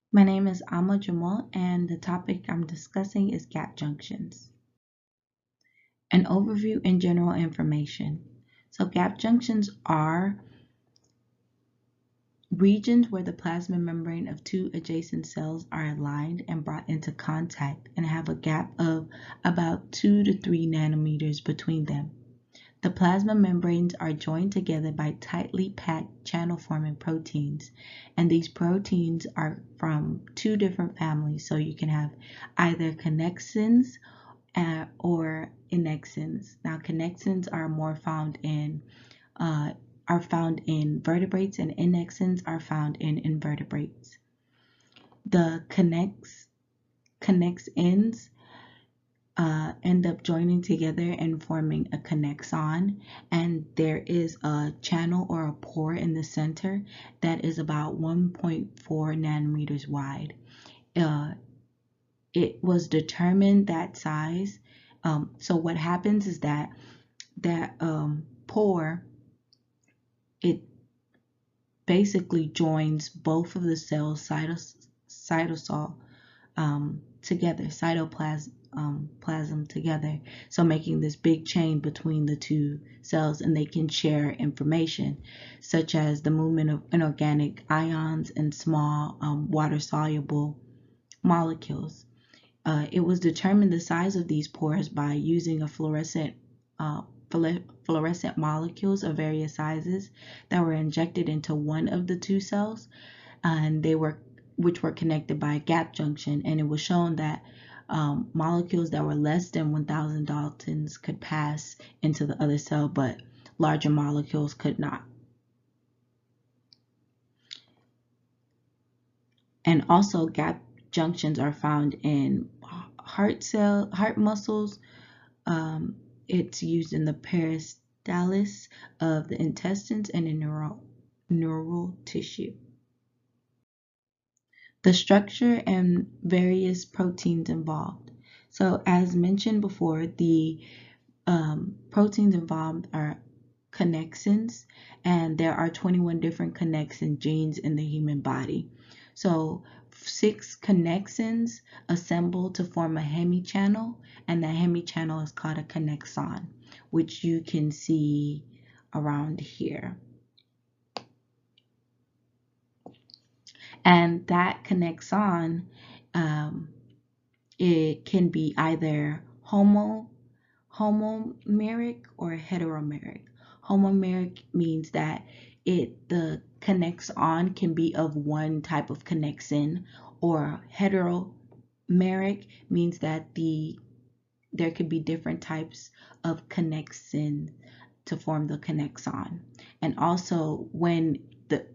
My name is Amma Jamal, and the topic I'm discussing is gap junctions. An overview and general information. So, gap junctions are regions where the plasma membrane of two adjacent cells are aligned and brought into contact and have a gap of about 2 to 3 nanometers between them. The plasma membranes are joined together by tightly packed channel-forming proteins, and these proteins are from two different families. So you can have either connexins or innexins. Now, connexins are more uh, found in vertebrates, and innexins are found in invertebrates. The connexins end up joining together and forming a connexon, and there is a channel or a pore in the center that is about 1.4 nanometers wide. Uh, it was determined that size. So what happens is that pore, it basically joins both of the cells cytosol together, plasm together, so making this big chain between the two cells, and they can share information such as the movement of inorganic ions and small water-soluble molecules. It was determined the size of these pores by using a uh, fluorescent molecules of various sizes that were injected into one of the two cells, and which were connected by a gap junction, and it was shown that molecules that were less than 1,000 Daltons could pass into the other cell, but larger molecules could not. And also, gap junctions are found in heart muscles. It's used in the peristalsis of the intestines and in neural tissue. The structure and various proteins involved. So as mentioned before, the proteins involved are connexins, and there are 21 different connexin genes in the human body. So 6 connexins assemble to form a hemichannel, and that hemichannel is called a connexon, which you can see around here. And that connexon, it can be either homomeric or heteromeric. Homomeric means that the connexon can be of one type of connexin, or heteromeric means that there could be different types of connexin to form the connexon. And also,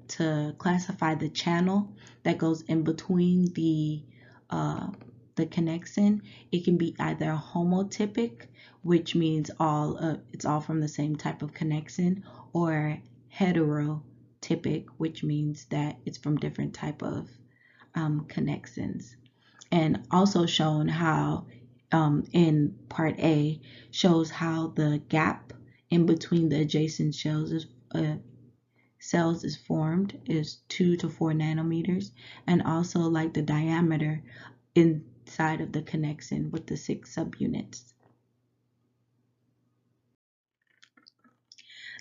to classify the channel that goes in between the connexin, it can be either homotypic, which means it's all from the same type of connexin, or heterotypic, which means that it's from different type of connexins. And also shown how in part A shows how the gap in between the adjacent cells is formed is 2 to 4 nanometers, and also like the diameter inside of the connexin with the 6 subunits.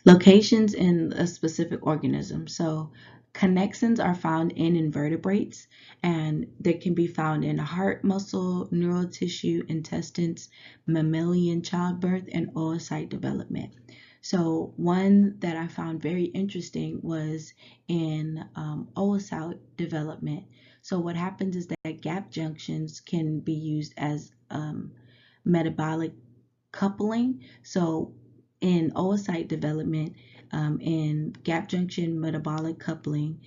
Locations in a specific organism. So connexins are found in invertebrates, and they can be found in heart muscle, neural tissue, intestines, mammalian childbirth, and oocyte development. So one that I found very interesting was in oocyte development. So what happens is that gap junctions can be used as metabolic coupling. So in oocyte development, in gap junction metabolic coupling,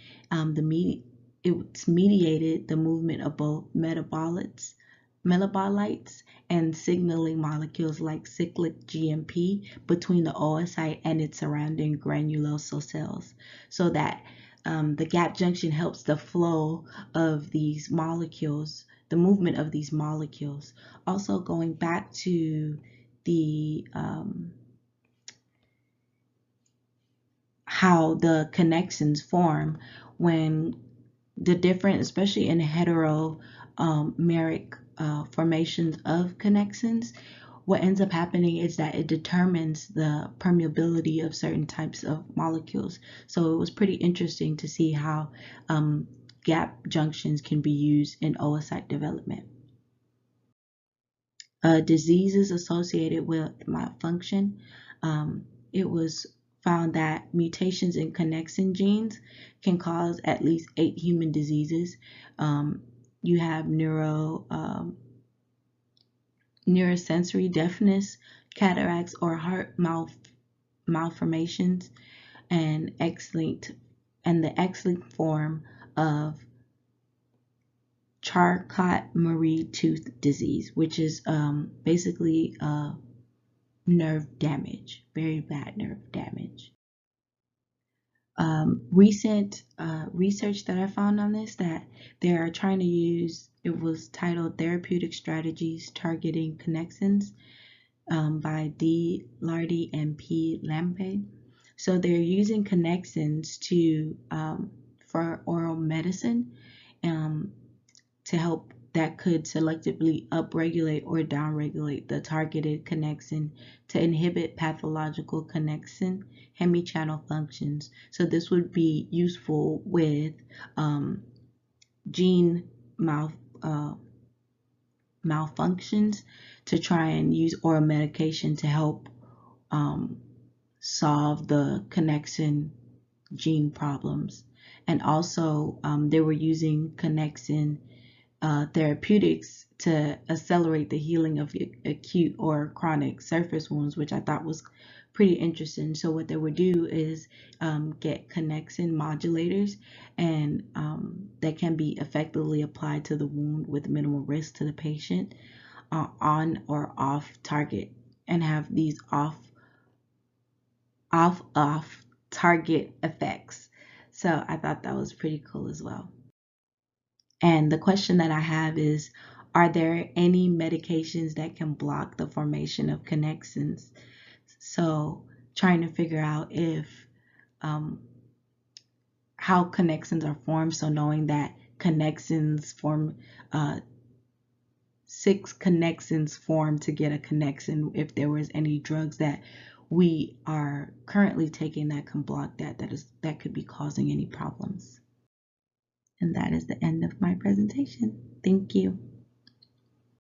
it's mediated the movement of both metabolites and signaling molecules like cyclic GMP between the oocyte and its surrounding granulosal cells, so that the gap junction helps the flow of these molecules, the movement of these molecules. Also, going back to the how the connections form when the different, especially in hetero meric formations of connexins, what ends up happening is that it determines the permeability of certain types of molecules. So it was pretty interesting to see how gap junctions can be used in oocyte development. Diseases associated with malfunction. It was found that mutations in connexin genes can cause at least 8 human diseases. You have neurosensory deafness, cataracts, or heart malformations, and the X-linked form of Charcot-Marie Tooth disease, which is basically nerve damage, very bad nerve damage. Recent research that I found on this, that they are trying to use, it was titled Therapeutic Strategies Targeting Connexins, by D. Lardy and P. Lampe. So they're using connexins for oral medicine, to help that could selectively upregulate or downregulate the targeted connexin to inhibit pathological connexin hemichannel functions. So this would be useful with gene malfunctions, to try and use oral medication to help solve the connexin gene problems. And also they were using connexin therapeutics to accelerate the healing of acute or chronic surface wounds, which I thought was pretty interesting. So what they would do is get connexin modulators, and that can be effectively applied to the wound with minimal risk to the patient, on or off target, and have these off target effects. So I thought that was pretty cool as well. And the question that I have is, are there any medications that can block the formation of connexins? So trying to figure out if how connexins are formed. So knowing that connexins form, 6 connexins form to get a connexin, if there was any drugs that we are currently taking that can block that could be causing any problems. And that is the end of my presentation. Thank you.